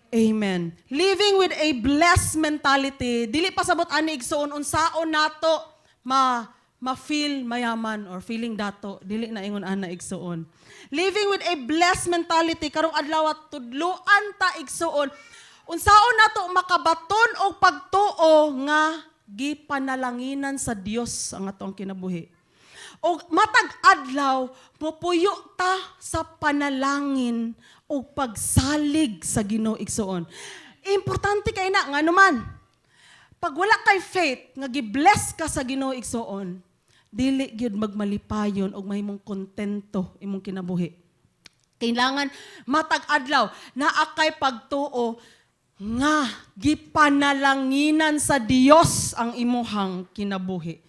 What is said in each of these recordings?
Amen. Living with a blessed mentality, dili pasabot ani igsoon unsaon nato ma-feel mayaman or feeling dato, dili na ingon ana igsoon. Living with a blessed mentality karong adlaw tudloan ta igsoon unsaon nato makabaton og pagtuo nga gipanalanginan sa Dios ang atong kinabuhi. O matag adlaw, mupuyo ta sa panalangin o pagsalig sa Ginoo igsoon. Importante kay na nga naman. Pag wala kay faith nga gibless ka sa Ginoo igsoon, dili gyud magmalipayon og mahimong kontento imong kinabuhi. Kailangan matag adlaw naa kay pagtuo nga gipanalanginan sa Dios ang imuhang kinabuhi.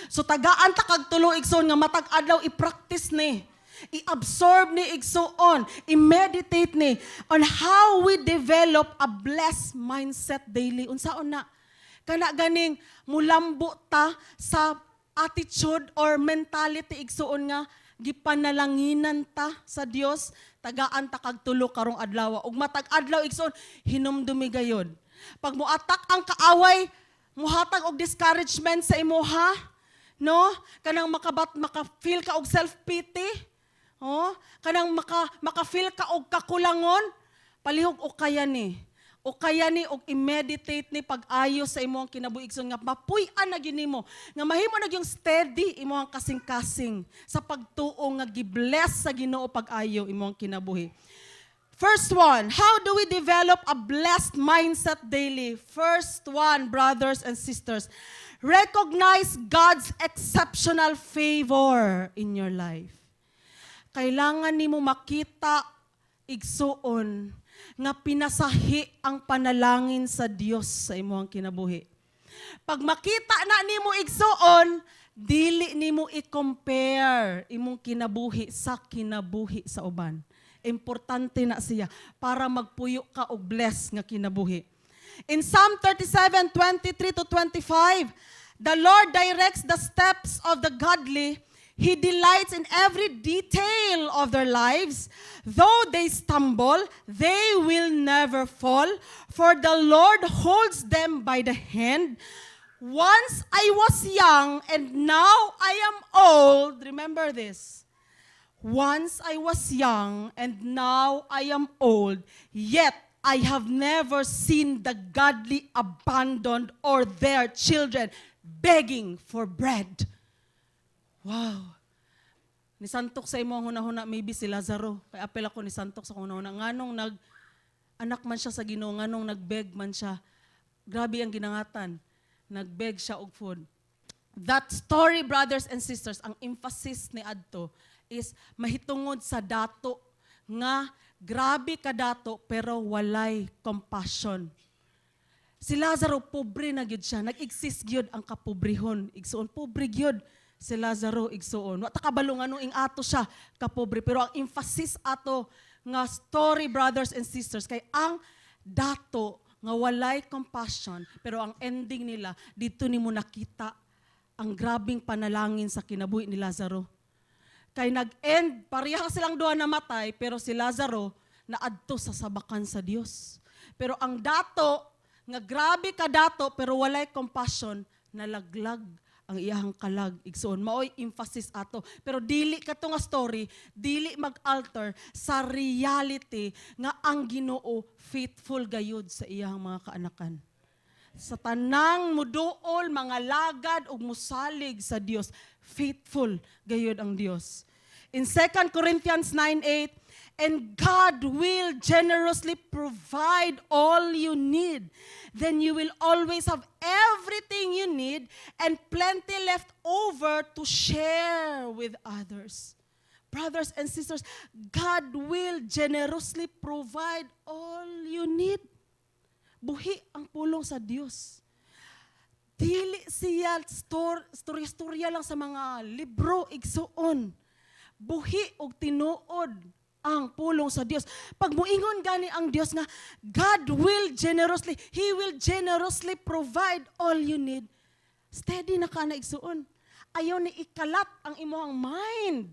So tagaan ta kag tulo igsoon nga matag adlaw i-practice ni, i-absorb ni igsoon, i-meditate ni on how we develop a blessed mindset daily. Unsaon na kana ganing mulambo ta sa attitude or mentality igsoon nga gipanalanginan ta sa Dios, tagaan ta kag tulo karong adlaw. Ug matag adlaw igsoon hinumdumi gayod. Pag muatak ang kaaway, muhatag og discouragement sa imuha, no? Kanang maka-feel ka og self-pity. Oh, kanang maka-feel ka og kakulangon, palihog o kaya ni. O kaya ni og i-meditate ni pag-ayo sa imong kinabuigson nga mapuy-an na gyud nimo. Nga mahimo na gyung steady imong kasing-kasing sa pagtuo nga gibless sa Ginoo pag-ayo imong kinabuhi. First one, how do we develop a blessed mindset daily? First one, brothers and sisters, recognize God's exceptional favor in your life. Kailangan nimo makita igsuon nga pinasahi ang panalangin sa Dios sa imong kinabuhi. Pag makita na nimo igsuon, dili nimo i-compare imong kinabuhi sa uban. Importante na siya para magpuyo ka og bless nga kinabuhi. In Psalm 37:23-25, the Lord directs the steps of the godly. He delights in every detail of their lives. Though they stumble, they will never fall, for the Lord holds them by the hand. Once I was young and now I am old. Remember this. Once I was young and now I am old, yet I have never seen the godly abandoned or their children begging for bread. Wow. Nisantok sa imo hunahuna maybe si Lazaro. Kay apel ako nisantok sa hunahuna. Nganong anak man siya sa Ginoo, nganong nagbeg man siya. Grabe ang ginangatan. Nagbeg siya og food. That story, brothers and sisters, ang emphasis ni adto is mahitungod sa dato nga grabe ka dato pero walay compassion. Si Lazaro pobre na gyud siya, nag-exist gyud ang kapobrehon. Igsuon pobre gyud si Lazaro igsuon. Wa ta kabalo nga ing ato siya kapobre, pero ang emphasis ato nga story, brothers and sisters, kay ang dato nga walay compassion pero ang ending nila dito nimo nakita ang grabing panalangin sa kinabuhi ni Lazaro. Kay nag-end, pareha silang duha namatay, pero si Lazaro naadto sa sabakan sa Dios. Pero ang dato, nga grabe ka dato, pero walay compassion, nalaglag ang iyahang kalag. Igsoon, maoy emphasis ato. Pero dili ka to nga story, dili mag-alter sa reality nga ang Ginoo faithful gayud sa iyahang mga kaanakan. Sa tanang muduol, mga lagad ug musalig sa Dios, faithful gayud ang Dios. In 2 Corinthians 9:8, and God will generously provide all you need. Then you will always have everything you need and plenty left over to share with others. Brothers and sisters, God will generously provide all you need. Buhi ang pulong sa Dios. Dili siya storya lang sa mga libro igsuon. Buhi og tinuod ang pulong sa Dios. Pag muingon gani ang Dios nga God will generously, He will generously provide all you need. Steady na ka na igsuon. Ayaw ni ikalat ang imong mind.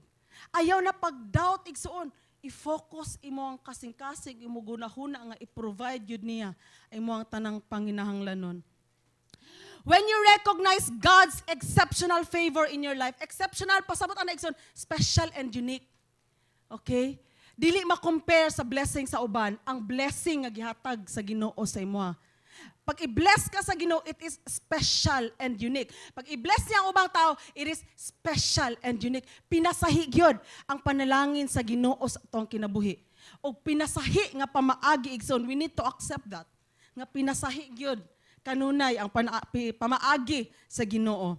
Ayaw na pag-doubt igsuon. i-focus imo ang kasing-kasing imo gunahuna nga i-provide yun niya imo ang tanang panginahanglanon. When you recognize God's exceptional favor in your life, exceptional, pasabot ang naigsoon, special and unique. Okay? Dili ma-compare sa blessing sa uban, ang blessing nga gihatag sa Ginoo sa imo. Pag i-bless ka sa Ginoo, it is special and unique. Pag i-bless niya ang ubang tao, it is special and unique. Pinasahi gyud ang panalangin sa Ginoo sa atong kinabuhi. O pinasahi nga pamaagi igsoon, we need to accept that. Nga pinasahi gyud kanunay ang pamaagi sa Ginoo.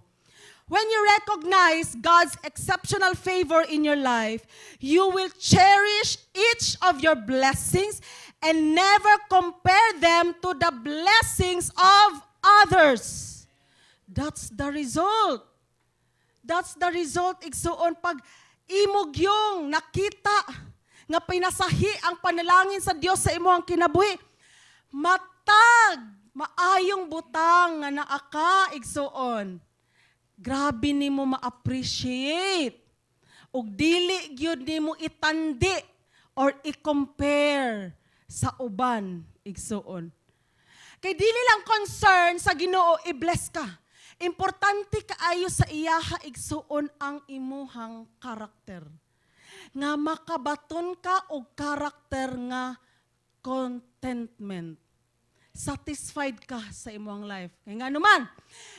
When you recognize God's exceptional favor in your life, you will cherish each of your blessings and never compare them to the blessings of others. That's the result. That's the result, igsuon, pag imog yung nakita nga pinasahi ang panalangin sa Dios sa imo ang kinabuhi. Matag maayong butang nga naaka igsuon. Grabe nimo ma-appreciate. Ug dili gyud nimo itandi or i-compare sa uban igsuon. Kay dili lang concern sa Ginoo i-bless ka. Importante kaayo sa iyaha igsuon ang imuhang karakter. Nga makabaton ka og karakter nga contentment. Satisfied ka sa imong life. Kaya nga naman,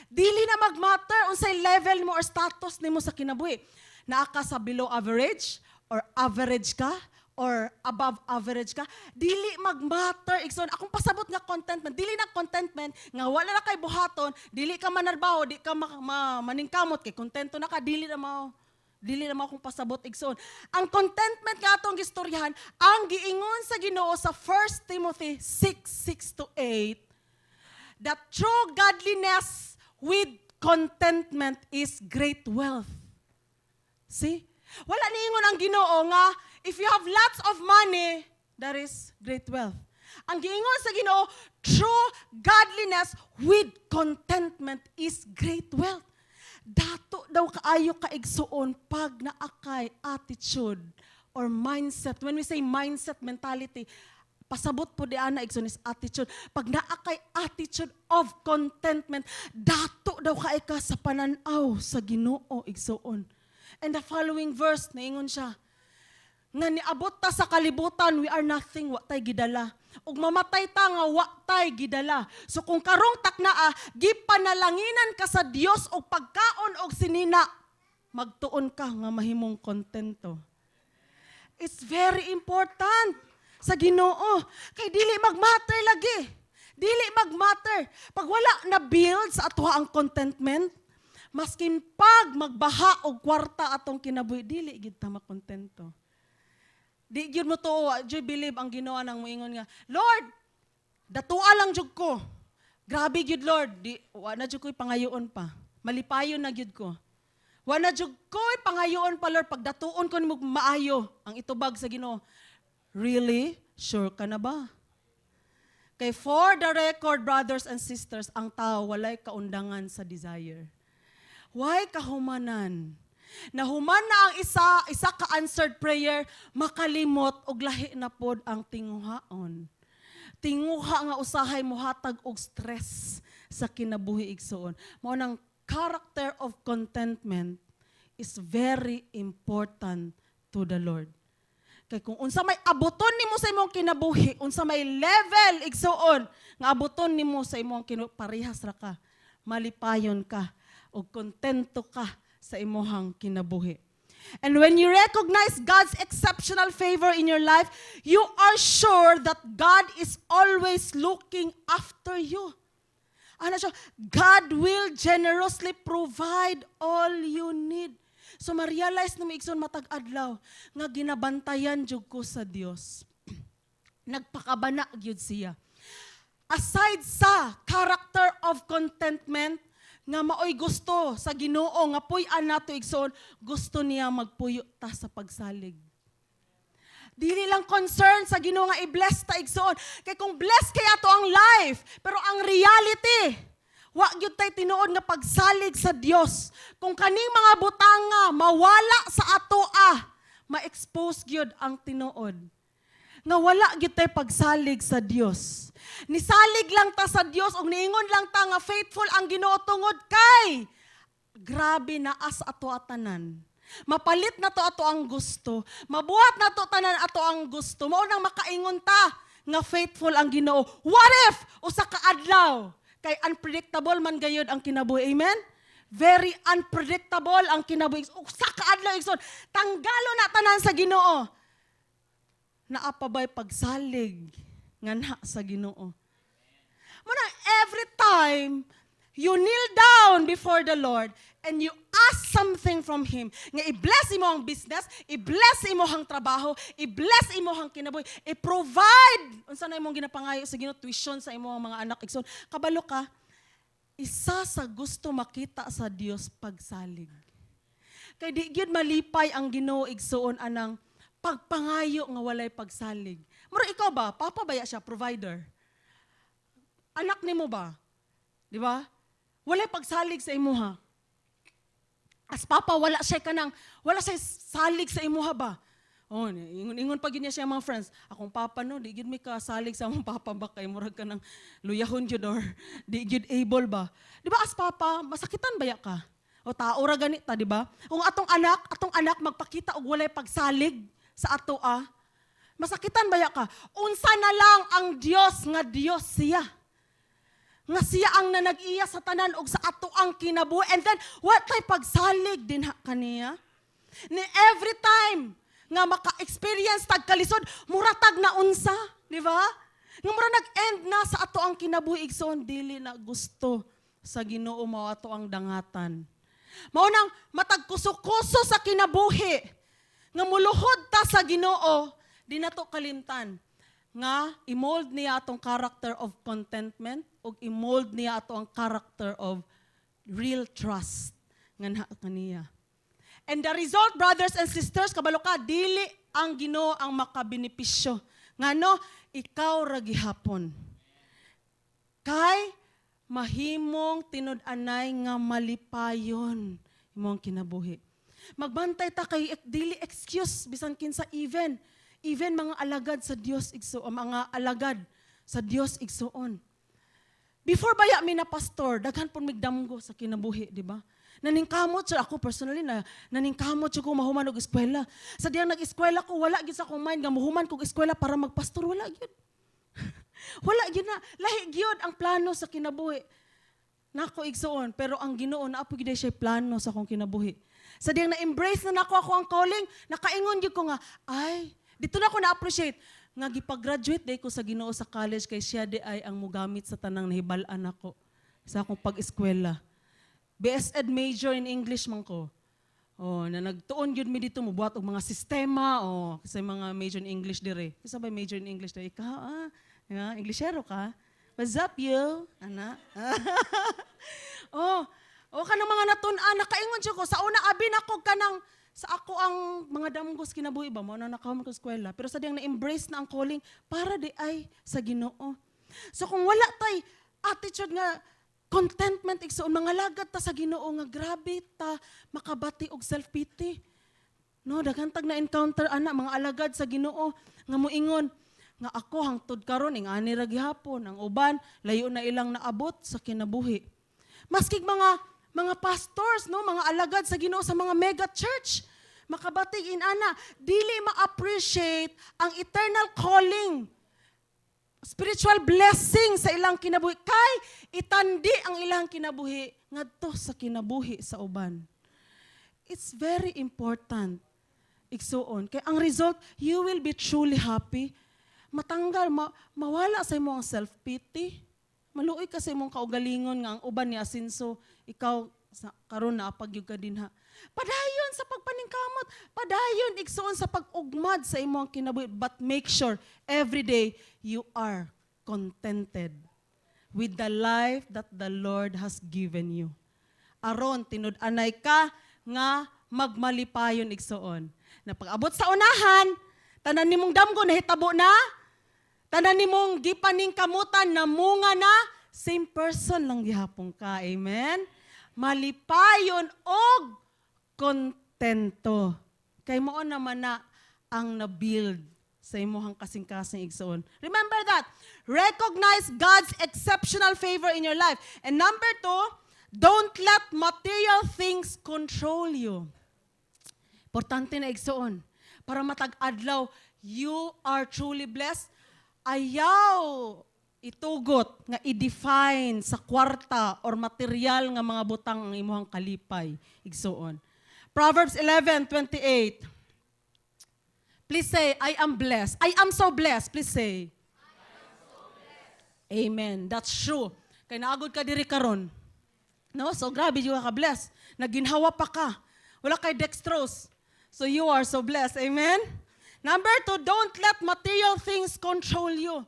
dili na mag-matter unsay level mo or status nimo sa kinabuhi. Naa ka sa below average or average ka or above average ka, dili mag-matter. Igsoon, akong pasabot nga contentment, dili na contentment nga wala na kay buhaton, dili ka manarbaho, di ka maningkamot kay kontento na ka, dili na mo akong pasabot igsoon. Ang contentment nga atong gistoryahan, ang giingon sa Ginoo sa 1 Timothy 6:6-8, that true godliness with contentment is great wealth. See? Wala niingon ang Ginoo nga if you have lots of money, that is great wealth. Ang giingon sa Ginoo, true godliness with contentment is great wealth. Dato daw kaayo kaigsuon pag naakay attitude or mindset. When we say mindset, mentality, pasabot po di ana igsoon is attitude. Pag naakay attitude of contentment, dato daw kaay ka sa pananaw sa Ginoo igsuon. And the following verse, naingon siya, nga niabot ta sa kalibutan, we are nothing, wa tay gidala. Ug mamatay ta nga wa tay gidala. So kung karong taknaa, gipanalanginan ka sa Dios og pagkaon og sinina, magtuon ka nga mahimong kontento. It's very important sa Ginoo. Kay dili magmatter lagi. Dili magmatter. Pag wala na build sa atoha ang contentment, maskin pag magbaha og kwarta atong kinabuhi, dili gid ta makontento. Di yun mo to, do you believe ang ginawa ng moingon nga, Lord, datua lang jud ko. Grabe gyud Lord, di wala jud ko'y pangayoon pa. Malipayon na gyud ko. Wala jud ko'y pangayoon pa Lord, pag datuon ko nimo maayo ang itubag sa Ginoo. Really? Sure ka na ba? Kay for the record, brothers and sisters, ang tao walay kaundangan sa desire. Why kahumanan? Nahuman na ang isa ka answered prayer, makalimot og lahi na pod ang tinguhaon. Tinguha nga usahay mohatag og stress sa kinabuhi igsoon. Mao nang character of contentment is very important to the Lord. Kay kung unsa may abuton nimo sa imong kinabuhi, unsa may level igsoon nga abuton nimo sa imong parehas ra ka, malipayon ka og kontento ka sa imuhang kinabuhi. And when you recognize God's exceptional favor in your life, you are sure that God is always looking after you. Ano siya? God will generously provide all you need. So ma-realize na may ikson matag adlaw nga ginabantayan jud ko sa Dios. Nagpakabana gyud siya. Aside sa character of contentment, nga maoy gusto sa Ginoo nga puy-an nato igsoon, gusto niya magpuyo ta sa pagsalig. Dili lang concern sa Ginoo nga i-bless ta igsoon. Kay kung bless kay ato ang life, pero ang reality, wa gyud tay tinuod nga pagsalig sa Dios. Kung kaning mga butanga mawala sa atoa, ma-expose gyud ang tinuod. Nga wala gyud tay pagsalig sa Dios. Nisalig lang ta sa Dios ug niingon lang ta nga faithful ang Ginoo tungod kay grabe na as ato atanan. Mapalit na to ato ang gusto. Mabuhat na to tanan ato ang gusto. Mao nang makaingon ta nga faithful ang Ginoo. What if usa ka adlaw kay unpredictable man gayud ang kinabuhi. Amen? Very unpredictable ang kinabuhi. Usa ka adlaw igsoon, tanggalo na tanan sa Ginoo. Naapabay pagsalig nga na sa Ginoo. Muna every time you kneel down before the Lord and you ask something from Him, nga i-bless imo ang business, i-bless imo ang trabaho, i-bless imo ang kinabuhi, i-provide unsa na imong ginapangayo sa Ginoo, tuition sa imo mga anak igsoon. Kabalo ka, isa sa gusto makita sa Dios pagsalig. Kay di gyud malipay ang Ginoo igsoon anang pagpangayo nga walay pagsalig. Mura ikaw ba, papa baya siya, provider? Anak nimo ba? Di ba? Walay pagsalig sa imuha. As papa, wala siya salig sa imuha ba? Oh, ingon pa gid niya siya mga friends. Akong papa no, di gid mi ka salig sa among papa ba kay murag ka ng luyahon jud or di gid able ba? Di ba as papa, masakitan baya ka? O tao ra ganita, di ba? Kung atong anak magpakita og walay pagsalig sa ato masakitan baya ka? Unsa na lang ang Dios nga Dios siya. Nga siya ang nanag-iya sa tanan og sa ato ang kinabuhi. And then, what type pagsalig din kaniya? Ni every time nga maka-experience tag kalisod, muratag na unsa, di ba? Nga mura nag-end na sa ato ang kinabuhi igsoon, dili na gusto sa Ginoo mao ato ang dangatan. Mao nang matag kuso-kuso sa kinabuhi. Nga muluhod ta sa Ginoo, di na to kalimtan. Nga i-mold niya atong character of contentment o i-mold niya ato ang character of real trust nga kaniya. And the result, brothers and sisters, kabalo ka, dili ang Ginoo ang makabenepisyo. Ngano, ikaw ra gihapon. Kay mahimong tinud-anay nga malipayon imong kinabuhi. Magbantay ta kay dili excuse bisan kinsa even mga alagad sa Dios igsoon, mga alagad sa Dios igsoon. Before baya mi na pastor, daghan pon migdamgo sa kinabuhi, di ba? Naningkamot siya ako personally naningkamot siya ko mahuman og eskwela. Sa diyang nag-eskwela ko wala gyud sa akong mind nga mahuman kog eskwela para magpastor, wala gyud. Wala gyud na, lahi gyud ang plano sa kinabuhi. Nako igsoon, pero ang Ginoo naapo gyud siya plano sa akong kinabuhi. Sa diyang na-embrace na nako ako ang calling, nakaingon gyud ko nga, ay, dito na ako na-appreciate nga gipag-graduate day ko sa Ginoo sa college kay siya di ay ang mugamit sa tanang nahibal-an nako sa akong pag-eskwela. BS Ed major in English man ko. Oh, na nagtuon gyud mi dito mo buhat og mga sistema kasi mga major in English dire. Kisa ba major in English dire? Ikaw Englishero ka? What's up you? Ana? Kanang mga natun-an nakaingon siya ko sa una abi nako kanang sa ako ang mga damgos kinabuhi ba mo na nakahom ko eskwela pero sa diyang na-embrace na ang calling para di ay sa Ginoo. So kung wala tay attitude nga contentment igsoon mga lagad ta sa Ginoo nga grabe ta makabati og self-pity. No, daghan tag na encounter ana mga alagad sa Ginoo nga moingon nga ako hangtod karon ing ani ra gihapon ang uban layo na ilang naabot sa kinabuhi. Maskig mga pastors, no, mga alagad sa Ginoo sa mga mega church, makabatig ana, dili ma-appreciate ang eternal calling, spiritual blessing sa ilang kinabuhi. Kay itandi ang ilang kinabuhi ngadto sa kinabuhi sa uban. It's very important. Igsuon. Kay ang result, you will be truly happy. Matanggal, mawala sa imong self-pity. Maluoy ka sa imong kaugalingon nga ang uban ni asinso, ikaw karon na apagyug ka dinha. Padayon sa pagpaningkamot, padayon igsuon sa pag-ugmad sa imong kinabuhi, but make sure every day you are contented with the life that the Lord has given you. Aron tinud-anay ka nga magmalipayon igsuon. Na pag-abot sa unahan, tanan nimong damgo nahitabo na, tanan nimong gipaningkamutan na munga na, same person lang gihapon ka. Amen? Malipayon og kontento. Kay mao naman na ang na-build sa imuhang kasing-kasing igsoon. Remember that. Recognize God's exceptional favor in your life. And number 2, don't let material things control you. Importante na igsoon. Para matag-adlaw, you are truly blessed. Ayaw itugot nga i-define sa kwarta or material nga mga butang ang imuhang kalipay. Igsoon. Proverbs 11:28. Please say, I am blessed. I am so blessed. Please say. I am so blessed. Amen. That's true. Kaya naagod ka diri karon. No? So grabe yung ka-blessed. Naginhawa pa ka. Wala kay dextrose. So you are so blessed. Amen? Number 2, don't let material things control you.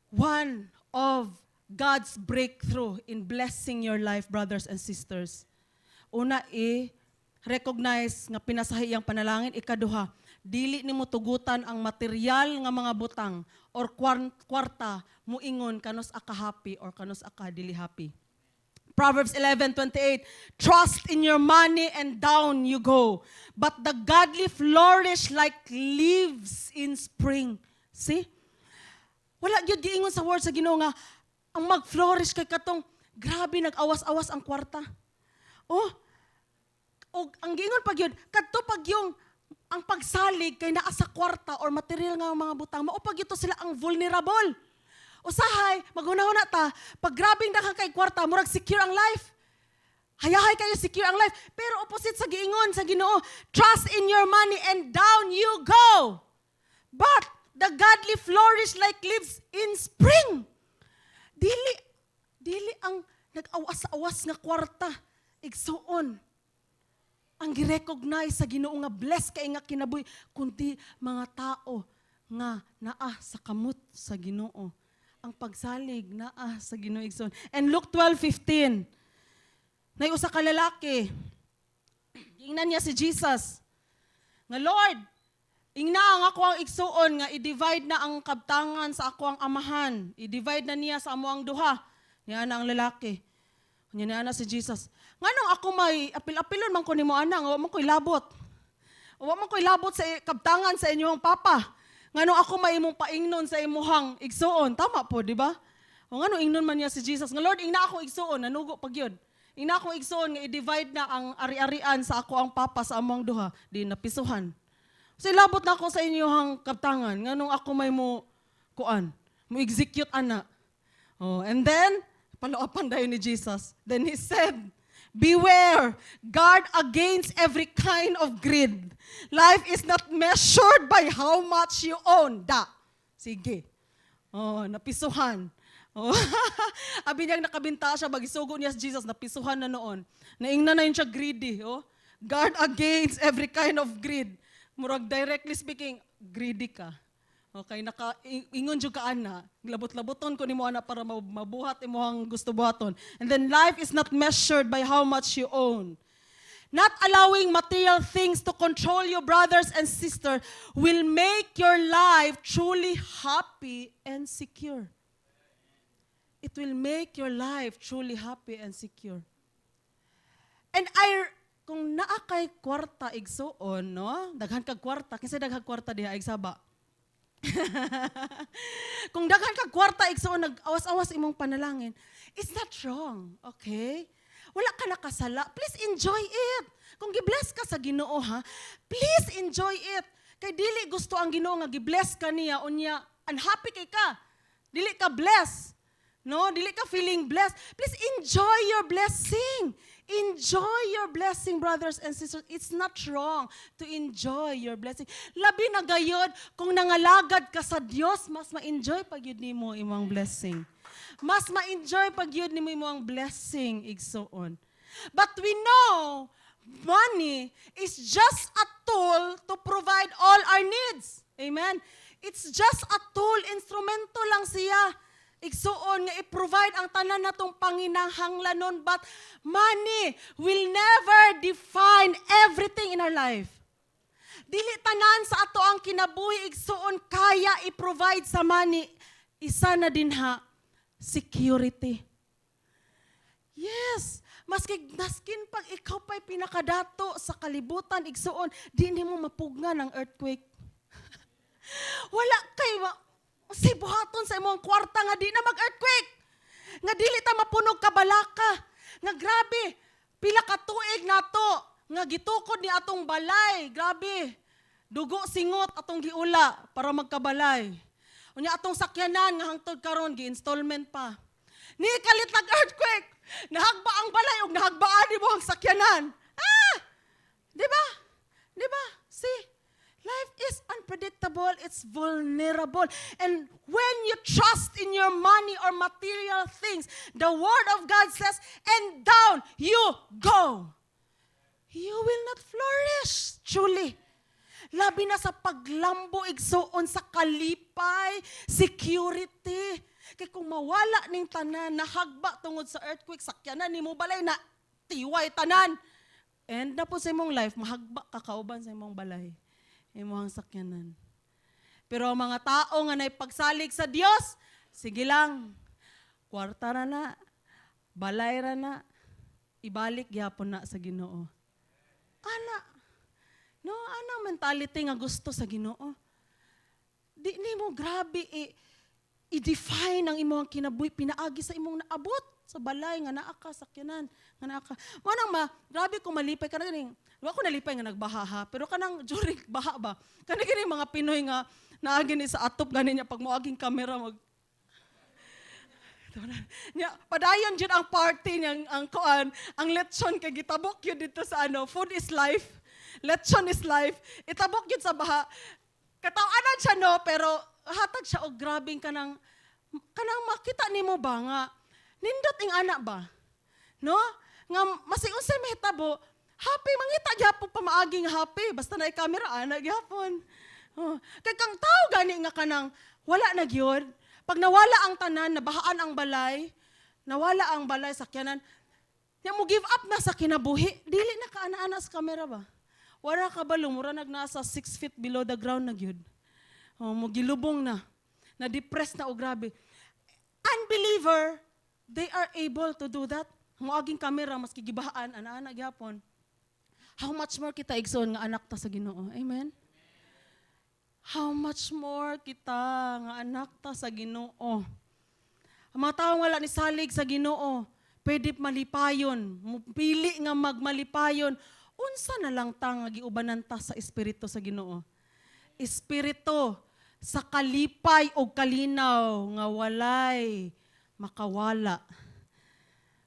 One of God's breakthrough in blessing your life, brothers and sisters. Una, recognize nga pinasahi ang panalangin. Ikaduha, dili nimo tugutan ang material nga mga butang or kwarta muingon kanos aka happy or kanos aka dili happy. Proverbs 11:28, trust in your money and down you go, but the godly flourish like leaves in spring. See? Wala gyud giingon sa word sa Ginoo nga ang mag-flourish kay katong grabe nag-awas-awas ang kwarta. Oh, o ang giingon pag yun, kadto pag yung ang pagsalig kay naa sa kwarta or material nga mga butang, mao pag ito sila ang vulnerable. Usahay, maghunahuna ta, pag grabing daghang kay kwarta, murag secure ang life. Hayahay kayo secure ang life. Pero opposite sa giingon sa Ginoo, trust in your money and down you go. But the godly flourish like leaves in spring. Dili ang nag-awas-awas nga kwarta, igsuon. Ang girecognize sa Ginoo nga blessed kay nga kinabuhi kundi mga tao nga naa sa kamot sa Ginoo. Ang pagsalig naa sa Ginoo igsoon. And Luke 12:15. Nay usa ka lalaki. Ingnan niya si Jesus. Nga Lord, ingna ang ako ang igsuon nga i-divide na ang kabtangan sa ako ang amahan. I-divide na niya sa amo ang duha. Niya na ang lalaki. Niya na si Jesus. Nganong ako may apil-apilon man ko nimo ana, wa man ko'y labot. Wa man ko'y labot sa kabtangan sa inyong papa. Nganong ako may imong paingnon sa imuhang igsuon. Tama po, di ba? O nganong ingnon man niya si Jesus. Nga Lord, ingna ako igsuon, nanugo pag yun. Ingna ako igsuon nga i-divide na ang ari-arian sa ako ang papa sa among duha. Di napisuhan. So ilabot na ako sa inyong kabtangan. Nganong ako may mo execute ana. Oh, and then paluapan dayon ni Jesus. Then he said, beware, guard against every kind of greed. Life is not measured by how much you own. Sige. Oh, napisuhan. Oh. Abi niyang nakabinta siya, magisugo niya si Jesus, napisuhan na noon. Naingna na yun siya greedy. Oh. Guard against every kind of greed. Murag directly speaking, greedy ka. Okay, ingon jud ka ana, labot-laboton ko nimo ana para mabuhat imong gusto buhaton. And then life is not measured by how much you own. Not allowing material things to control you, brothers and sisters, will make your life truly happy and secure. It will make your life truly happy and secure. And kung naa kay kwarta igsuon, no? Daghan kag kwarta, kinsa daghang kwarta diha igsaba. Kung daghan kag kwarta igsuon nag-awas-awas imong panalangin, it's not wrong, okay? Wala ka nakasala. Please enjoy it. Kung gibless ka sa Ginoo ha, please enjoy it. Kay dili gusto ang Ginoo nga gibless ka niya unya unhappy kay ka. Dili ka blessed. No, dili ka feeling blessed. Please enjoy your blessing. Enjoy your blessing, brothers and sisters. It's not wrong to enjoy your blessing. Labi na gayod, kung nangalagad ka sa Dios, mas ma-enjoy pag yun nimo imong blessing. Mas ma-enjoy pag yun nimo imong blessing, igsoon. But we know, money is just a tool to provide all our needs. Amen? It's just a tool, instrumento lang siya. Igsuon nga i-provide ang tanan natong panginahanglanon, but money will never define everything in our life. Dili tanan sa ato ang kinabuhi igsuon kaya i-provide sa money. Isa na din ha, security. Yes, Naskin pag ikaw pa'y pinakadato sa kalibutan, igsuon, di mo mapugna ng earthquake. Wala kay buhaton sa imong kwarta nga di na mag-earthquake. Nga dili ta mapunog ka balaka. Nga grabe, pila ka tuig nato. Nga gitukod ni atong balay. Grabe, dugo singot atong giula para magkabalay. Unya atong sakyanan nga hangtod karon gi-installment pa. Ni kalit nag-earthquake. Nahagba ang balay ug nahagbaan ni mo ang sakyanan. Di ba? Di ba? See? Life is unpredictable, it's vulnerable. And when you trust in your money or material things, the Word of God says, and down you go. You will not flourish, truly. Labi na sa paglambo, igsuon sa kalipay, security. Kaya kung mawala ning tanan, nahagba tungod sa earthquake, sakyanan ni mo balay na tiway tanan. And na po sa imong life, mahagba kakauban sa imong balay. Imong sakyanan. Pero ang mga tao nga naipagsalig sa Dios, sige lang, kwarta na, balay na, ibalik gyapon na sa Ginoo. Ana mentality nga gusto sa Ginoo. Di mo grabe i-define ang imong kinabuhi, pinaagi sa imong naabot sa balay nga naa ka sakyanan, nga naa ka. Manang grabe kung malipay ka na ganing. Wa ko nalipay nga nagbaha ha, pero kanang during baha ba. Kanang gini mga Pinoy nga naagi ni sa atop ganin niya pag moaging kamera padayon jud ang party niyang ang lechon kay gitabok yun dito sa food is life. Lechon is life. Itabok yun sa baha. Katawanan siya pero hatag siya og grabing kanang makita nimo ba nga nindot ing anak ba? No? Nga masiunsay mahitabo, happy mangita gyapon pamaaging happy basta na camera ana gyapon. Kay kang tao gani nga kanang wala na gyud. Pag nawala ang tanan, nabahaan ang balay, nawala ang balay sakyanan, nya mo give up na sa kinabuhi, dili na ka ana-ana sa camera ba? Wala ka ba lumura nagnasa 6 feet below the ground na gyud. Mo gilubong na. Na-depressed na o grabe. Unbeliever, they are able to do that. Moaging kamera, maski gibahaan, ana-ana gyapon. How much more kita igsoon nga anak ta sa Ginoo. Amen? How much more kita nga anak ta sa Ginoo. Ang mga taong wala ni salig sa Ginoo, pwede malipayon, pili nga magmalipayon, unsa na lang ta nga giubanan ta sa espiritu sa Ginoo. Espiritu sa kalipay o kalinaw nga walay makawala.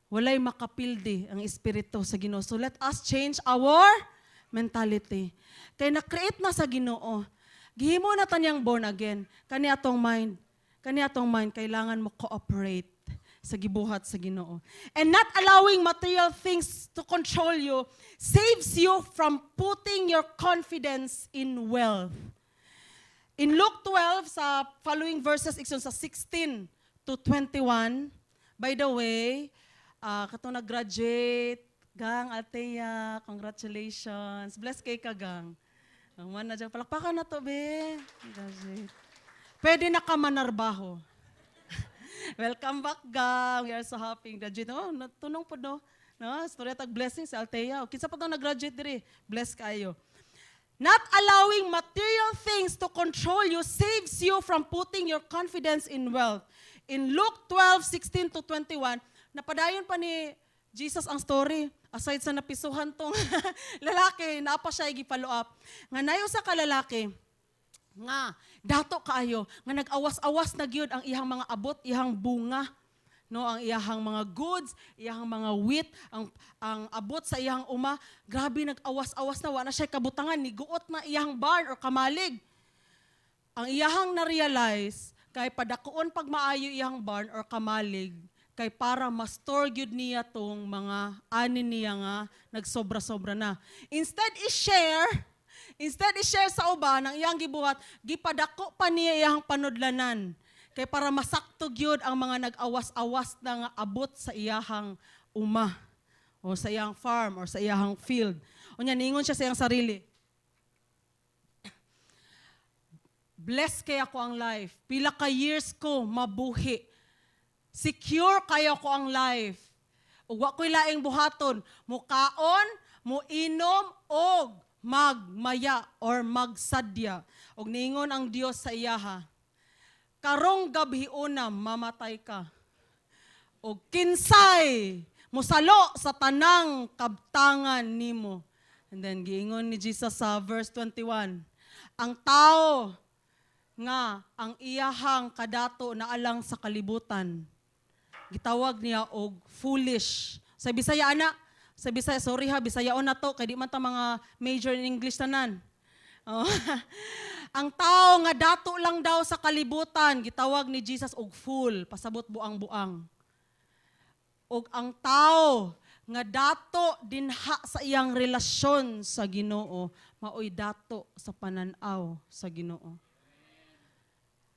Walay makapildi ang espiritu sa Ginoo. So let us change our mentality. Kaya na-create na sa Ginoo. Gihimo na tanyang born again. Kani atong mind kailangan mo cooperate sa gibuhat sa Ginoo. And not allowing material things to control you saves you from putting your confidence in wealth. In Luke 12, sa following verses, sa 16 to 21, by the way, katong nag-graduate, Gang, Althea, congratulations. Bless kay ka, Gang. Ang na dyan, palakpakan na to, be. Graduate. Pwede na ka manarbaho. Welcome back, Gang. We are so happy. Graduate. Tunong po, no? Story tag blessing sa Althea. Kinsa pa nag-graduate diri. Bless kayo. Not allowing material things to control you saves you from putting your confidence in wealth. In Luke 12:16 to 21, napadayon pa ni Jesus ang story. Aside sa napisuhan tong lalaki, napa siya i-follow up. Nga nayo sa kalalaki, nga dato kaayo, nga nag-awas-awas na gyud ang iyang mga abot, iyang bunga. No, ang iyahang mga goods, iyahang mga wheat, ang abot sa iyahang uma, grabe nag-awas-awas na, wala siya kabutangan, niguot na iyahang barn or kamalig. Ang iyahang na-realize, kay padakuon pag maayo iyahang barn or kamalig, kay para ma-store gyud niya tong mga anin niya nga nagsobra-sobra na. Instead i-share sa uban ang iyang gibuhat, gipadako pa niya iyahang panudlanan. Kay para masakto gyud ang mga nag-awas-awas na nga abot sa iyahang uma o sa iyang farm or sa iyahang field. Unya niingon siya sa iyang sarili. Bless kay ako ang life. Pila ka years ko mabuhi. Secure kayo ko ang life. ug wa ko'y laing buhaton, mukaon, muinom, og magmaya or magsadya. Og niingon ang Dios sa iyaha, karong gabi una mamatay ka. Og kinsay musalo sa tanang kabtangan nimo. And then giingon ni Jesus sa verse 21, ang tao nga ang iyahang kadato na alang sa kalibutan, gitawag niya og foolish. Sa Bisaya ana, sa Bisaya, sorry ha, Bisayaon na to, kay di man ta mga major in English tanan. Oh. Ang tao nga dato lang daw sa kalibutan, gitawag ni Jesus og fool, pasabot buang-buang. Og ang tao nga dato dinha sa iyang relasyon sa Ginoo, maoy dato sa pananaw sa Ginoo.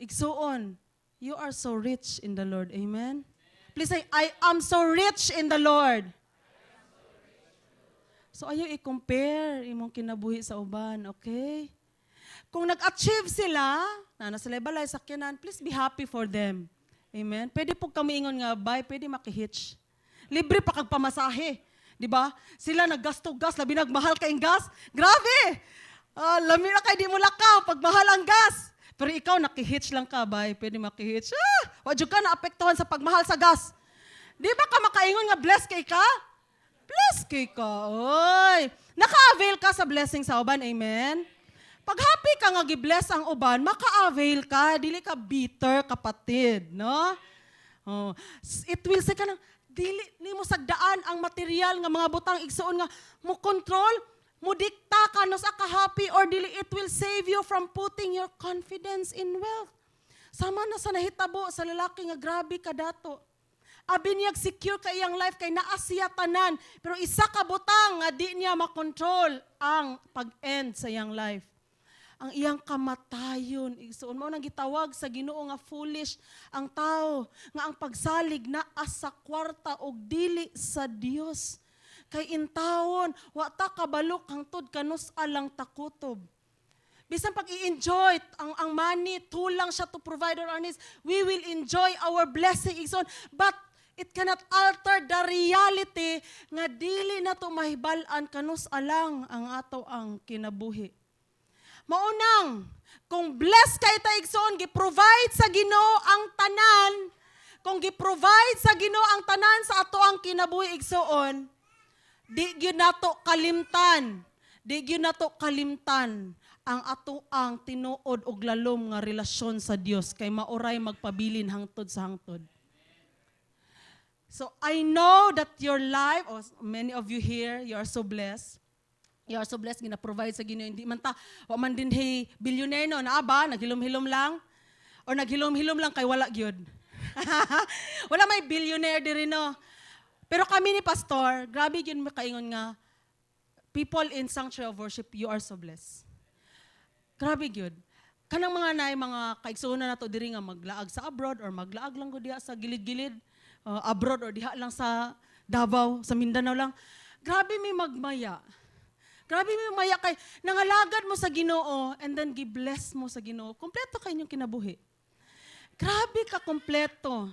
Igsuon, you are so rich in the Lord. Amen? Please say, I am so rich in the Lord. So ayaw i-compare imong kinabuhi sa uban, okay? Kung nag-achieve sila, na sila balay sakyanan, please be happy for them. Amen? Pwede po kami ingon nga, bye, pwede makihitch. Libre pa kag pamasahe. Di ba? Sila naggasto-gas, labi nagmahal kayong gas. Grabe! Lami na kay di mo lakaw pag mahal ang gas. Pero ikaw, nakihitch lang ka, bay. Pwede makihitch. Wadyo ka naapektuhan sa pagmahal sa gas. Di ba ka makaingon nga bless kay ka? Bless kay ka. Oy! Naka-avail ka sa blessing sa uban. Amen? Pag happy ka nga gi-bless ang uban, maka-avail ka. Dili ka bitter, kapatid. No? Oh. It will say ka ng, dili ni mo sagdaan ang material nga mga butang igsuon nga mo control, mo dikta ka no sa ka happy or dili it will save you from putting your confidence in wealth. Sama na sa nahitabo sa lalaki nga grabe ka dato. Abi niya secure ka iyang life kay naa siya tanan, pero isa ka butang nga di niya makontrol ang pag-end sa iyang life. Ang iyang kamatayon. Igsuon mo nang gitawag sa Ginoo nga foolish ang tao nga ang pagsalig na asa kwarta og dili sa Dios. Kay intawon wa ta kabalo hangtod kanus alang takutob. Bisan pag i-enjoy ang money, tulang siya to provide our needs. We will enjoy our blessing, igsoon, but it cannot alter the reality nga dili na to mahibal-an kanus alang ang ato ang kinabuhi. Maunang, kung bless kay ta igsoon, gi-provide sa Ginoo ang tanan, kung gi-provide sa Ginoo ang tanan sa ato ang kinabuhi igsoon, di gyud nato kalimtan, ang ato ang tinuod og lalom nga relasyon sa Dios kay maoray magpabilin hangtod sa hangtod. So I know that your life, or many of you here, you are so blessed. You are so blessed, gina-provide sa Ginoo. Hindi man ta, wa man din hey, billionaire no, na ba, naghilom-hilom lang? Or naghilom-hilom lang kay wala gyud. Wala may billionaire diri no. Pero kami ni Pastor, grabe yun makaingon nga, people in Sanctuary of Worship, you are so blessed. Grabe yun. Kanang mga naay, mga kaigsunan na to diri nga maglaag sa abroad or maglaag lang ko diha sa gilid-gilid, abroad or diha lang sa Davao, sa Mindanao lang. Grabe may magmaya. Grabe may maya kay nangalagad mo sa Ginoo and then gi-bless mo sa Ginoo. Kompleto kay inyong kinabuhi. Grabe ka kompleto.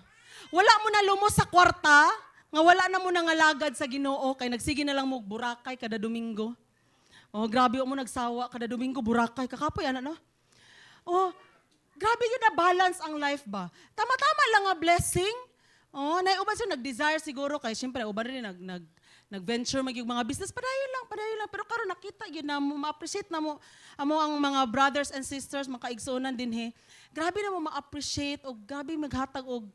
Wala mo na lumos sa kwarta, nga wala na mo nangalagad sa Ginoo kay nagsige na lang mo Boracay kada Domingo. Oh, grabe mo nagsawa kada Domingo Boracay. Kakapoy ana no? Oh, grabe yun na balance ang life ba? Tama-tama lang nga blessing. Oh, naiuban siya nag-desire siguro kay siyempre uban rin nag-venture maging mga business, padayon lang. Pero karon nakita yun na mo, ma-appreciate na mo ang mga brothers and sisters, mga kaigsunan din he. Grabe na mo ma-appreciate o grabe maghatag og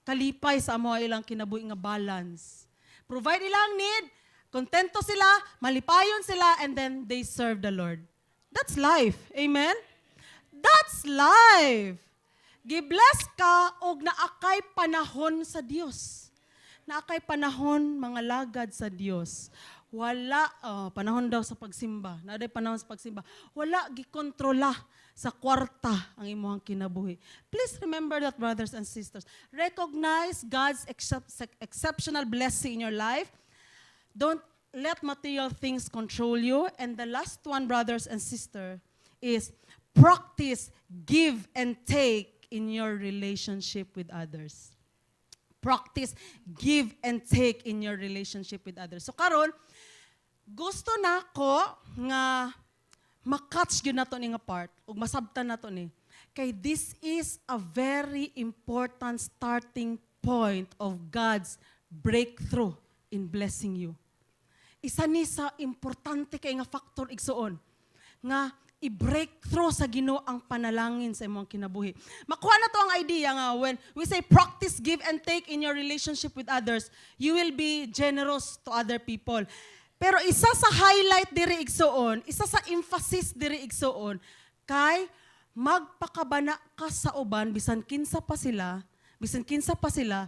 kalipay sa amo ilang kinabuhi nga balance. Provide ilang need, kontento sila, malipayon sila, and then they serve the Lord. That's life. Amen? That's life. Gibless ka og naakay panahon sa Dios. Naakay panahon mga lagad sa Dios. Wala, panahon daw sa pagsimba. Naaday panahon sa pagsimba. Wala gikontrola sa kwarta ang imong kinabuhi. Please remember that, brothers and sisters. Recognize God's exceptional blessing in your life. Don't let material things control you. And the last one, brothers and sisters, is practice give and take in your relationship with others. practice give and take in your relationship with others. So karon, gusto na ko nga makatch yun na to ni nga part, ug masabtan na to ni. Kay this is a very important starting point of God's breakthrough in blessing you. Isa ni sa importante kay nga factor igsuon nga i-breakthrough sa Ginoo ang panalangin sa imong kinabuhi. Makuha na to ang idea nga when we say practice give and take in your relationship with others, you will be generous to other people. Pero isa sa highlight diri igsuon, isa sa emphasis diri igsuon kay magpakabana ka sa uban bisan kinsa pa sila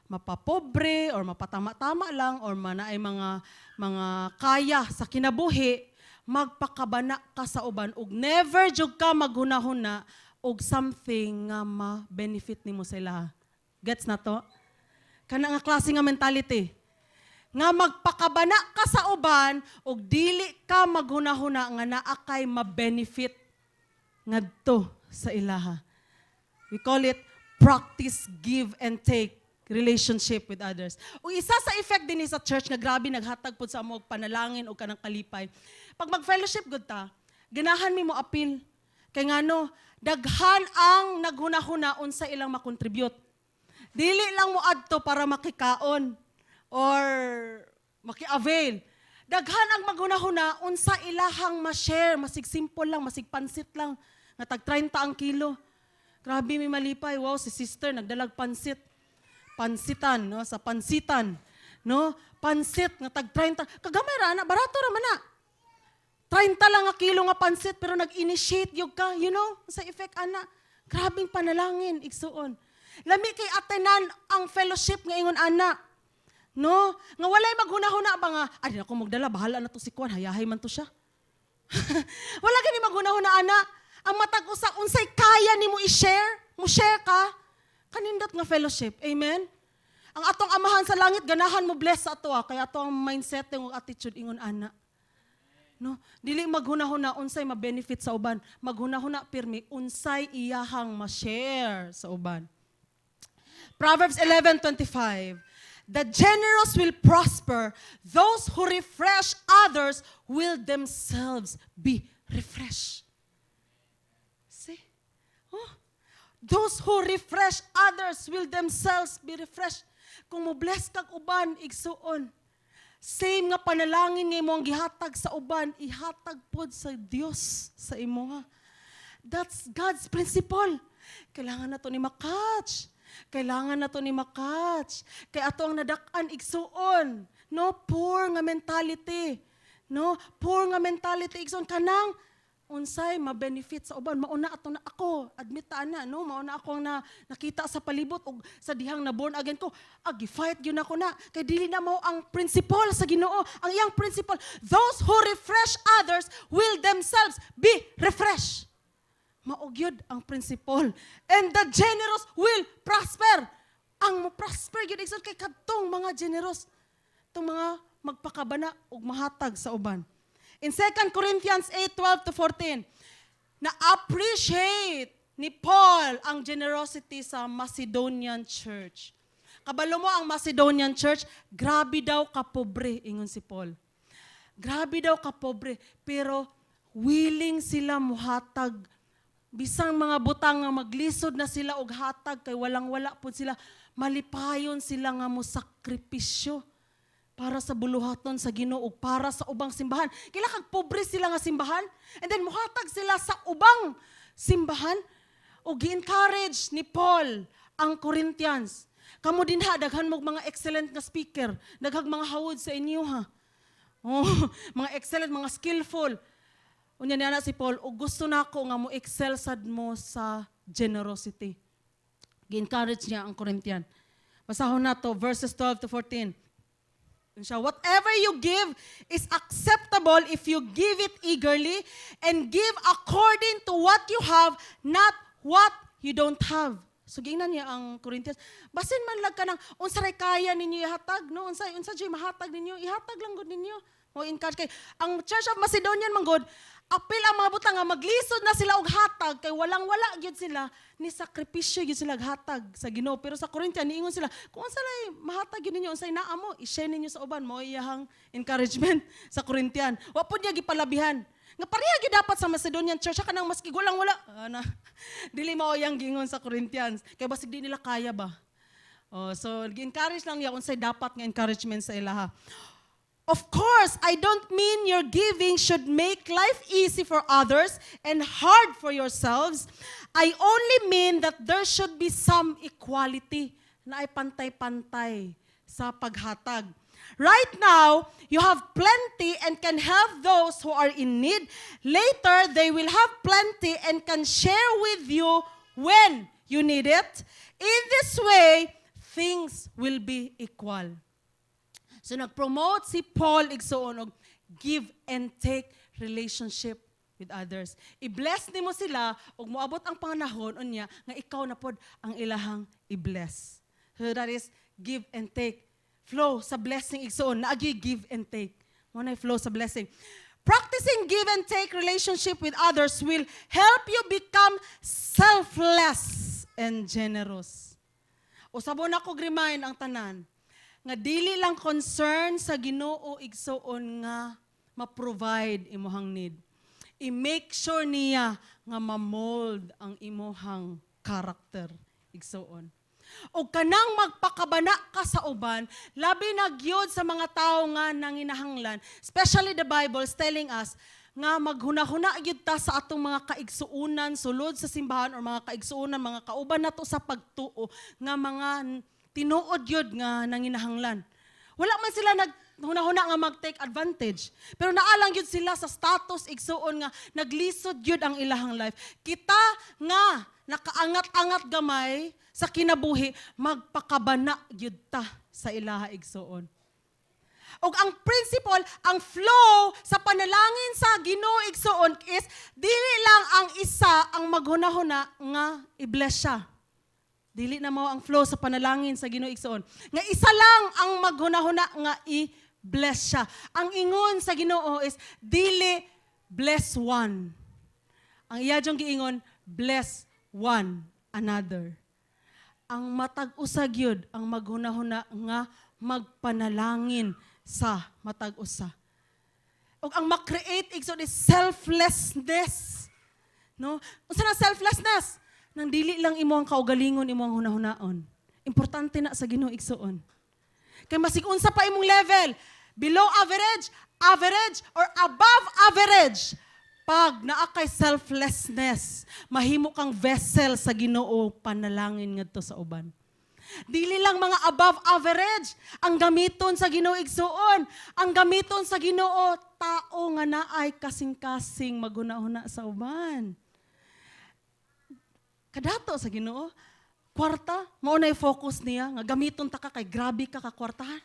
mapapobre or mapatama-tama lang or manaay mga kaya sa kinabuhi, magpakabana ka sa uban ug never jud ka maghunahuna og something nga ma-benefit nimo sa ila. Gets na to? Kana nga klase nga mentality. Nga magpakabana ka sa uban ug dili ka maghunahuna nga naa kay ma-benefit ngadto sa ilaha. We call it practice give and take relationship with others. O isa sa effect din sa church nga grabe naghatag pud sa among panalangin o kanang kalipay. Pag mag-fellowship gud ta, ganahan mi mo appeal. Kay ngano, daghan ang naghunahuna unsa ilang makontribute. Dili lang mo adto para makikaon or maki-avail. Daghan ang maghunahuna unsa ilahang ma-share, masig simple lang, masig pansit lang, nga tag 30 ang kilo. Grabe mi malipay, wow, si sister nagdalag pansit. Pansitan, no, sa pansitan, no? Pansit nga tag 30. Kagamay ra na, barato ra man na. 30 lang nga kilo nga pansit pero nag-initiate yug ka, you know, sa effect ana. Grabing panalangin igsuon. Lami kay atenan ang fellowship nga ingon ana. No? Nga walay maghunahuna ba nga, ay ako magdala, bahala na to si Kwan, hayahay man to siya. Wala gani maghunahuna ana. Ang matag usa unsay kaya nimo i-share, mo share ka. Kanindot nga fellowship. Amen? Ang atong amahan sa langit, ganahan mo bless sa ato. Kaya ato ang mindset ng attitude ingon ana. No? Dili maghunahuna unsay ma-benefit sa uban. Maghunahuna pirmi unsay iyahang ma-share sa uban. Proverbs 11:25. The generous will prosper. Those who refresh others will themselves be refreshed. See? Oh. Those who refresh others will themselves be refreshed. Kung mo bless kag uban, igsuon. Same nga panalangin nga imo ang gihatag sa uban, ihatag pod sa Dios sa imo ha. That's God's principle. Kailangan na to ni makatch. Kailangan na to ni makatch. Kay ato ang nadak-an igsuon. No, poor nga mentality. No, poor nga mentality igsuon kanang unsay ma-benefit sa uban. Mauna ato na ako, admit ta na, no? Mauna ako na nakita sa palibot ug sa dihang na born again ko, gi-fight gyud ako na. Kay dili na mo ang principle sa Ginoo. Ang iyang principle, those who refresh others will themselves be refreshed. Maugyod ang principle. And the generous will prosper. Ang mo prosper gyud igsoon kay kadtong mga generous, tong mga magpakabana ug mahatag sa uban. In 2 Corinthians 8:12-14, na-appreciate ni Paul ang generosity sa Macedonian church. Kabalo mo ang Macedonian church, grabe daw kapobre, ingon si Paul. Grabe daw kapobre, pero willing sila muhatag. Bisang mga butang nga maglisod na sila og hatag, kay walang-wala po sila, malipayon sila nga mo sakripisyo para sa buluhaton sa Ginoo ug para sa ubang simbahan. Kila kag pobre sila nga simbahan, and then muhatag sila sa ubang simbahan. O gi-encourage ni Paul ang Corinthians. Kamo din ha, daghan mo mga excellent nga speaker, daghang mga hawod sa inyo ha. Oh, mga excellent, mga skillful. Unya niya na si Paul, o gusto na ko nga mo excel sad mo sa generosity. Gi-encourage niya ang Corinthian. Basahon na to, verses 12-14. Whatever you give is acceptable if you give it eagerly and give according to what you have, not what you don't have. So gingnan niya ang Corinthians. Basin man lag ka ng unsaray kaya ninyo ihatag, no? Unsa jay mahatag ninyo, ihatag lang gud ninyo. O encourage kay ang Church of Macedonian man gud, apil ang mga butang nga maglisod na sila og hatag kay walang-wala gyud sila ni sakripisyo gyud sila hatag sa Ginoo. Pero sa Corinthian niingon sila, kung unsay mahatag gyud ninyo unsay naa mo, i-share ninyo sa uban, mao iyahang encouragement sa Corinthian. Wa pud niya gipalabihan. Nga pareha gyud dapat sa Macedonian church kanang maski gulang-wala. Dili mao yang gingon sa Corinthians. Kay basig di nila kaya ba. So gi-encourage lang niya unsay dapat nga encouragement sa ilaha. Of course, I don't mean your giving should make life easy for others and hard for yourselves. I only mean that there should be some equality na ay pantay-pantay sa paghatag. Right now, you have plenty and can help those who are in need. Later, they will have plenty and can share with you when you need it. In this way, things will be equal. So nag-promote si Paul igsuon og give and take relationship with others. I-bless nimo sila ug moabot ang panahon unya nga ikaw na pod ang ilahang i-bless. So that is give and take. Flow sa blessing igsuon naagi give and take. Mo na flow sa blessing. Practicing give and take relationship with others will help you become selfless and generous. Usabon ako remind ang tanan nga dili lang concern sa Ginoo igsuon nga ma-provide imuhang need. I-make sure niya nga ma-mold ang imuhang character igsuon. O kanang magpakabana ka sa uban, labi na gyud sa mga tao nga nanginahanglan, especially the Bible is telling us nga maghuna-huna gyud ta sa atong mga kaigsuunan sulod sa simbahan or mga kaigsuunan, mga kauban nato sa pagtuo nga mga tinuod yun nga nanginahanglan. Wala man sila naghuna-huna nga mag-take advantage. Pero naalang yun sila sa status, igsuon nga naglisod yun ang ilahang life. Kita nga nakaangat-angat gamay sa kinabuhi, magpakabana yun ta sa ilaha igsuon. O ang principle, ang flow sa panalangin sa Ginoo igsuon is dili lang ang isa ang maghuna-huna nga i-bless siya. Dili na mao ang flow sa panalangin sa Ginoo igsoon. Nga isa lang ang maghuna-huna nga i-bless siya. Ang ingon sa Ginoo is dili bless one. Ang iya jong giingon bless one another. Ang matag-usa gyud ang maghuna-huna nga magpanalangin sa matag-usa. Ug ang ma-create igsoon is selflessness. No? Unsa na selflessness? Nang dili lang imo ang kaugalingon, imo ang hunahunaon. Importante na sa Ginoo igsuon. Kay masig unsa pa imong level, below average, average, or above average, pag naa kay selflessness, mahimo kang vessel sa Ginoo panalangin ngadto sa uban. Dili lang mga above average ang gamiton sa Ginoo igsuon. Ang gamiton sa Ginoo tao nga naay kasing-kasing maghunahuna sa uban. Kadato sa Ginoo, kwarta, mao na focus niya, nga gamiton ta ka kay grabe ka kwartahan.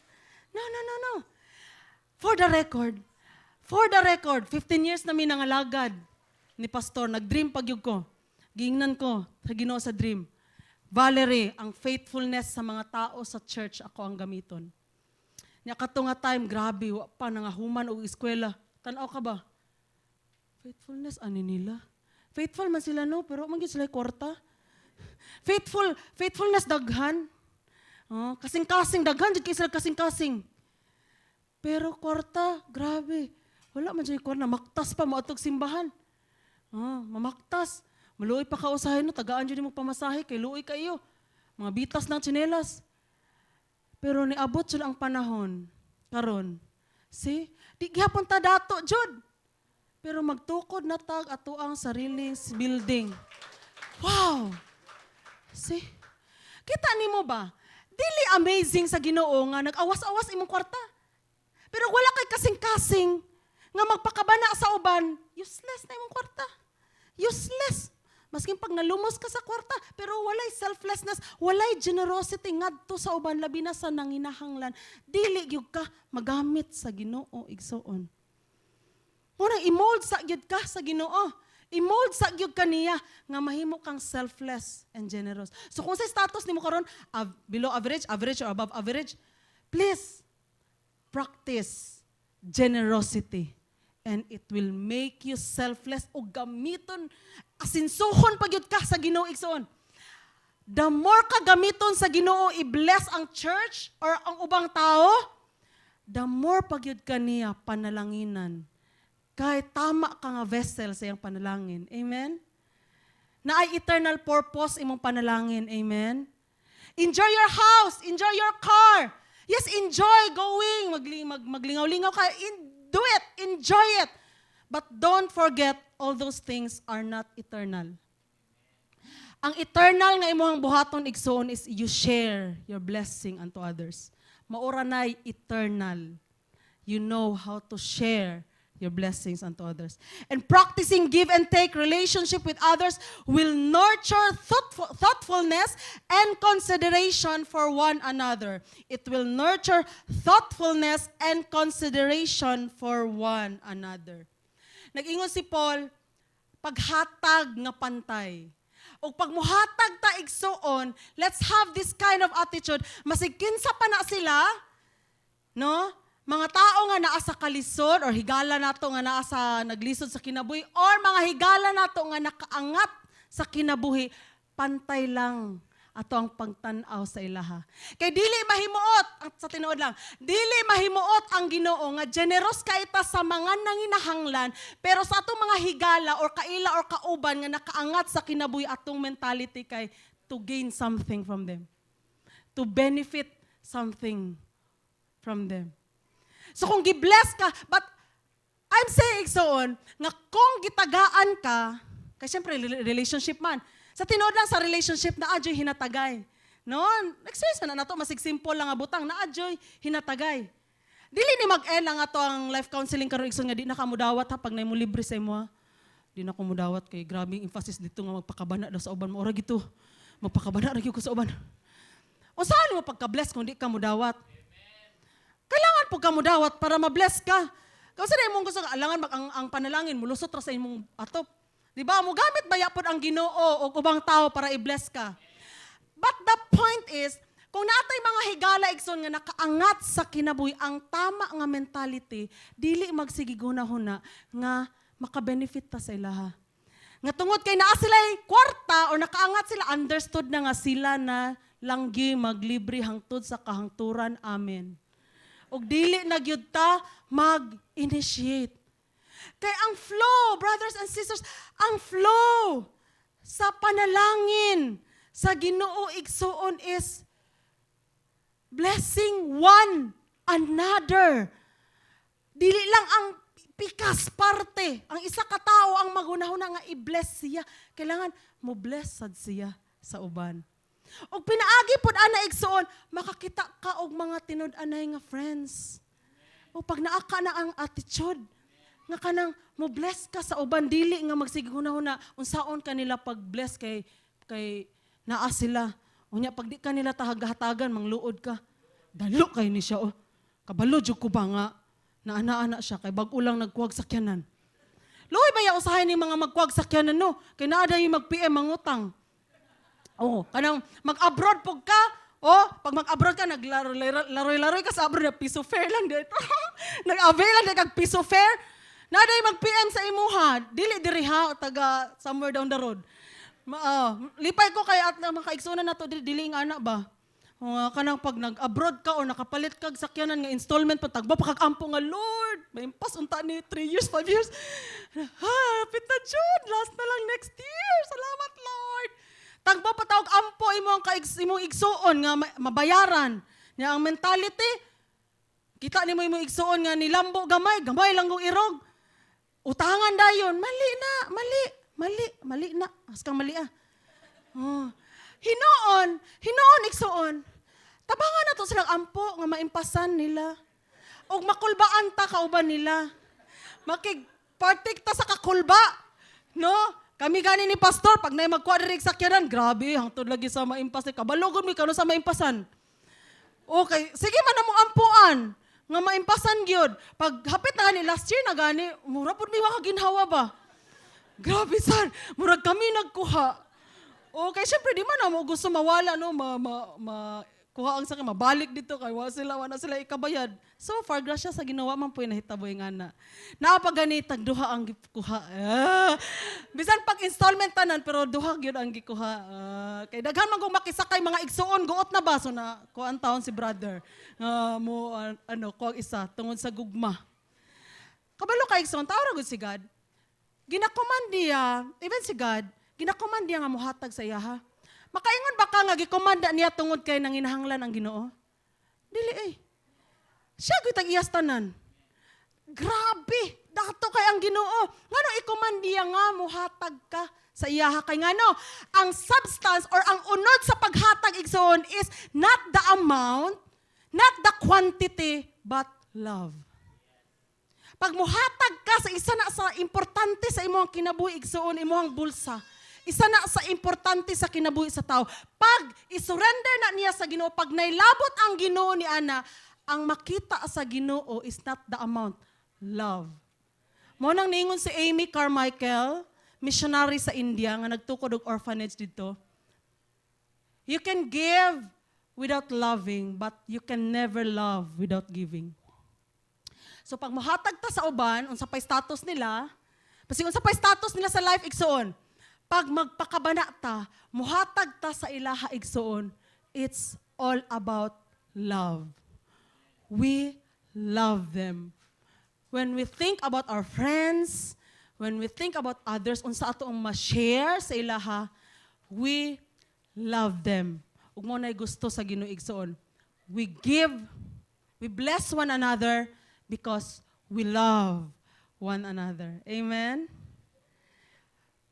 No. For the record, 15 years na mi nangalagad ni pastor, nag-dream pagyug ko. Giingnan ko sa Ginoo sa dream. Valerie, ang faithfulness sa mga tao sa church ako ang gamiton. Nya kato nga time, grabe, wa pa nangahuman og eskwela. Tan-aw ka ba? Faithfulness ani nila? Faithful man sila no, pero man gyud sila kwarta. Faithfulness daghan. Kasing-kasing daghan jud kay sila kasing-kasing. Pero kwarta, grabe. Wala man jud kwarta, maktas pa moadtog simbahan. Mamaktas. Maluoy pa ka usahay no, tagaan jud mo pamasahe kay luoy kayo. Mga bitas ng tsinelas. Pero niabot jud ang panahon karon. See? Di gyapon ta dato jud. Pero magtukod na tag ato ang sariling building. Wow! See? Kita nimo ba? Dili amazing sa Ginoo nga nag-awas-awas imong kwarta. Pero wala kay kasing-kasing nga magpakabana sa uban, useless na imong kwarta. Useless. Maskin pag nalumos ka sa kwarta, pero walay selflessness, walay generosity ngadto sa uban labi na sa nanginahanglan. Dili gyud ka magamit sa Ginoo igsuon. Muna i-mold sa gyud ka sa Ginoo. I-mold sa gyud kaniya nga mahimo kang selfless and generous. So kung sa status nimo karon below average, average or above average, please practice generosity and it will make you selfless o gamiton, asinsuhon pag yun ka sa Ginoo igsoon. The more ka gamiton sa Ginoo i-bless ang church or ang ubang tao, the more pag yun ka niya panalanginan. Kahit tama ka nga vessel sa iyang panalangin. Amen? Na ay eternal purpose imong panalangin. Amen? Enjoy your house. Enjoy your car. Yes, enjoy going. Maglingaw-lingaw ka. Do it. Enjoy it. But don't forget, all those things are not eternal. Ang eternal nga imong buhaton igsoon is you share your blessing unto others. Maura na'y eternal. You know how to share your blessings unto others. And practicing give and take relationship with others will nurture thoughtfulness and consideration for one another. It will nurture thoughtfulness and consideration for one another. Nag-ingon si Paul, paghatag nga pantay. O pagmuhatag ta igsoon, let's have this kind of attitude. Masig kinsa pa na sila, no? Mga tao nga naa sa kalisod or higala nato nga naa sa naglisod sa kinabuhi or mga higala nato nga nakaangat sa kinabuhi, pantay lang ato ang pagtan-aw sa ilaha. Kay dili mahimuot, at sa tinuod lang, dili mahimuot ang Ginoo nga generous ka ita sa mga nanginahanglan, pero sa atong mga higala or kaila or kauban nga nakaangat sa kinabuhi, atong mentality kay to gain something from them. To benefit something from them. So kung gi-bless ka, but I'm saying soon, nga kung gitagaan ka, kasi syempre relationship man, sa tinood lang sa relationship na adyoy hinatagay. No? Experience man na nato, masig simple lang nga butang, na adyoy hinatagay. Dili ni mag-end lang ato ang life counseling karon igsoon nga di na ka mudawat ha, pag na mo libre sa imo ha. Di na ko mudawat kay grabe emphasis dito nga magpakabana daw sa uban mo. Ora gito, magpakabana ra gyud ko sa uban. Unsaon mo pagka-bless kung di ka mudawat? Kailangan po ka mo dawat para ma-bless ka. Kasi na imong gusto, alangan ang panalangin, mulusot ra sa imong atop. Di ba? Mo gamit ba yapon ang Ginoo o ubang tao para i-bless ka? But the point is, kung natay mga higala igsoon nga nakaangat sa kinabuhi, ang tama nga mentality, dili magsigiguna-huna nga makabenefit ta sa ilaha. Nga tungod kay naa sila kwarta o nakaangat sila, understood na nga sila na langgi maglibre hangtod sa kahangturan. Amen. O dili na gyud ta mag-initiate. Kay ang flow, brothers and sisters, ang flow sa panalangin sa Ginoo igsoon is blessing one another. Dili lang ang pikas parte. Ang isa ka tao ang magunahuna nga i-bless siya. Kailangan mo bless sad siya sa uban. Og pinaagi pod ana igsoon, makakita ka og mga tinud-anay nga friends. O pag naaka na ang attitude, nga kanang mo bless ka sa uban, dili nga magsigihuna-huna unsaon kanila pag-bless kay naa sila. Unya pag di kanila tahag-hatagan, mangluod ka. Dalo kay ni siya oh. Kabalo jud ko ba nga na ana-ana siya kay bag-o lang nagkuwag sakyanan. Luoy ba ya usahay ni mga magkuwag sakyanan no? Kay naa dayon mag-PM mangutang. Oh, kanang mag-abroad pog ka. Oh, pag mag-abroad ka, naglaroy-laroy ka sa abroad, na piso fair lang dito. Nag-avail lang kag piso fair. Naday mag-PM sa imuha. Dili diri ha, taga somewhere down the road. Lipay ko kay at mga kaigsunan na to, dili nga anak ba? Kanang pag nag-abroad ka o nakapalit kag sakyanan nga installment pa, tagba pa kag ampo nga, Lord, may impas unta ni 3 years, 5 years. Hapit na June, last na lang next year. Salamat, Lord. Tagba pa tawag ampo imong igsuon nga mabayaran. Nya ang mentality, kita nimo imong igsuon nga nilambo gamay lang kong irog. Utangan dayon, mali na. Askang mali ah. Oh. Hinoon igsuon. Tabangan na to silang ampo nga maimpasan nila. Og makulbaan ta kauban nila. Makig-partik ta sa kakulba. No? Kami gani ni pastor, pag na magkuha diri sakyanan, grabe, hangtod lagi sa maimpas. Kabalogon mi kano sa maimpasan. Okay, sige man among ampuan. Nga maimpasan gyud. Pag hapit na gani, last year na gani, mura po may makaginhawa ba? Grabe san, murag kami nagkuha. Okay, syempre di man mo gusto mawala, no? kuha ang sakit, mabalik dito kay wala sila ikabayad. So far, grasya sa ginawa man po yung nahitaboy nga na. Napagani, tagduha ang gikuha. Bisan pag installment tanan, pero duha yun ang gikuha. Kay daghan man kung makisakay mga igsuon, guot na ba? So na, kuhaan taon si brother. Kuha isa, tungod sa gugma. Kabalo ka igsuon, tawag si God. Ginakoman diya, even si God, ginakoman diya nga muhatag sa iya ha. Makaingon ba ka nga gikomanda niya tungod kay nanginahanglan ang Ginoo? Dili Siya gitag iyas tanan. Grabe, dato kay ang Ginoo. Ngano ikomandiya nga muhatag ka sa iyaha kay ngano? Ang substance or ang unod sa paghatag igsoon is not the amount, not the quantity, but love. Pag muhatag ka sa isa na sa importante sa imong kinabuhi igsoon, imong bulsa. Isa na sa importante sa kinabuhi sa tao. Pag isurrender na niya sa Ginoo, pag nailabot ang Ginoo ni Ana, ang makita sa Ginoo is not the amount, love. Mo nang niingon si Amy Carmichael, missionary sa India, nga nagtukod og orphanage dito. You can give without loving, but you can never love without giving. So pag mahatag ta sa uban, unsa pay status nila, kasi unsa pay status nila sa life igsoon, pag magpakabana ta, muhatag ta sa ilaha igsoon, it's all about love. We love them. When we think about our friends, when we think about others, unsa ato ang ma-share sa ilaha, we love them. Ug mo nay gusto sa Ginoo igsoon. We give, we bless one another because we love one another. Amen?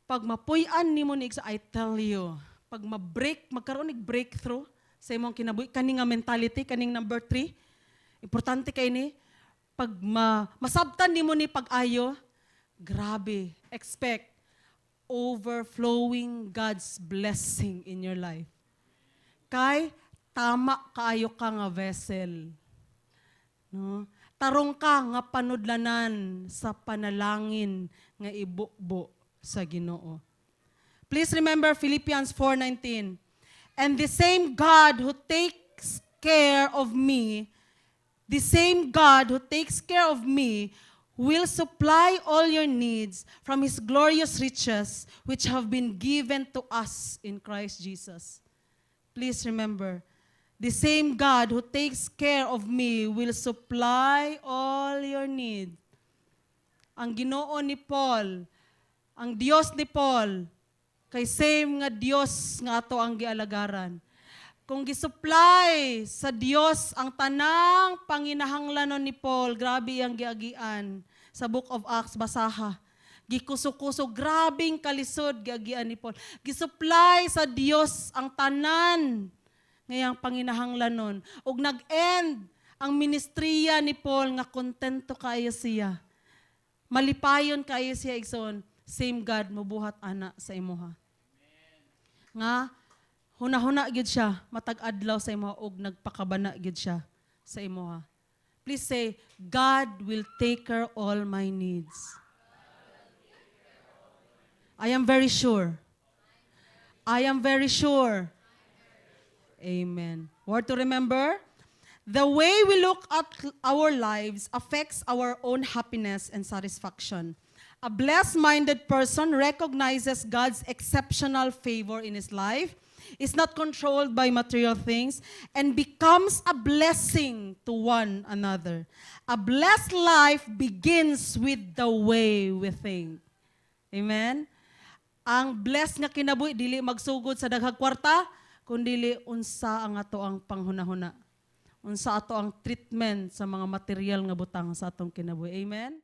Pag mapuy-an nimo ni I tell you, pag magkaroon ng breakthrough sa imong kinabuhi, kaning nga mentality, kaning number 3, importante kay ni, pag masabtan nimo ni pag-ayo, grabe, expect overflowing God's blessing in your life. Kay tama kaayo ka nga vessel. No? Tarong ka nga panudlanan sa panalangin nga ibukbo sa Ginoo. Please remember Philippians 4:19. And the same God who takes care of me, the same God who takes care of me will supply all your needs from His glorious riches which have been given to us in Christ Jesus. Please remember, the same God who takes care of me will supply all your needs. Ang Ginoo ni Paul, ang Dios ni Paul, kay same nga Dios nga ato ang gialagaran. Kung gisupply sa Dios ang tanang panginahanglanon ni Paul, grabe ang giagian. Sa Book of Acts, basaha. Gikuso-kuso, grabing kalisod giagian ni Paul. Gisupply sa Dios ang tanan ngayang panginahanglanon. Ug nag-end ang ministriya ni Paul nga kontento kayo siya. Malipayon kayo siya igsoon. Same God mabuhat ana sa imuha. Nga huna-huna gid siya, matag adlaw sa imuha ug nagpakabana gid siya sa imuha. Please say, God will take care all my needs. I am very sure. I am very sure. Amen. Word to remember, the way we look at our lives affects our own happiness and satisfaction. A blessed-minded person recognizes God's exceptional favor in his life, is not controlled by material things, and becomes a blessing to one another. A blessed life begins with the way we think. Amen? Ang blessed nga kinabuhi, dili magsugod sa daghang kwarta, kundili unsa ang ato ang panghunahuna. Unsa ato ang treatment sa mga material nga butang sa atong kinabuhi. Amen?